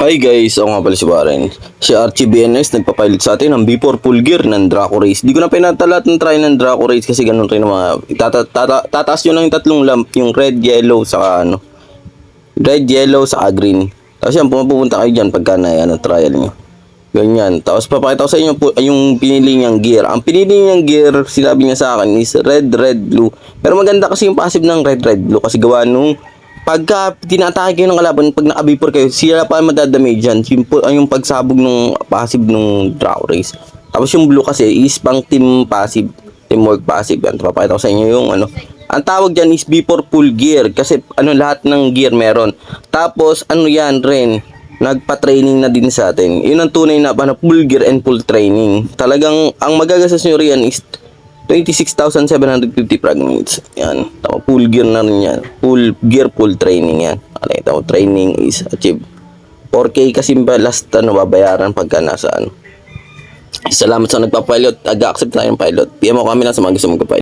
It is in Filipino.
Hi guys, ako nga pala si Warren. Si Archie BNS nagpapilot sa atin ng B4 full gear ng Draco Race. Di ko na pinatalat ng try ng Draco Race kasi ganun rin ang mga tataas nyo lang yung tatlong lamp, yung red, yellow, saka red, yellow, saka green. Tapos yan, pumunta kayo dyan pagka na trial nyo. Ganyan. Tapos papakita ko sa inyo yung pinili niyang gear. Ang pinili niyang gear, sinabi niya sa akin is red, red, blue. Pero maganda kasi yung passive ng red, red, blue kasi gawa nung pagka tinatake kayo ng kalaban, pag naka-vapor kayo, sila pa madadamage dyan. Yung pagsabog ng passive ng Draco Race. Tapos yung blue kasi is pang team passive, teamwork passive. Yan, papakita ko sa inyo yung ang tawag dyan is B4 full gear kasi lahat ng gear meron. Tapos yan rin, nagpa-training na din sa atin. Yun ang tunay na full gear and full training. Talagang ang magagastos nyo riyan is 26,750 fragments. Yan. Tama, full gear na rin yan. Full gear, full training yan. Tama, training is achieved. 4K kasi last babayaran pagka nasa Salamat sa nagpa-pilot. Ag-accept tayo ng pilot. PM mo kami lang sa mga gusto magpa-pilot.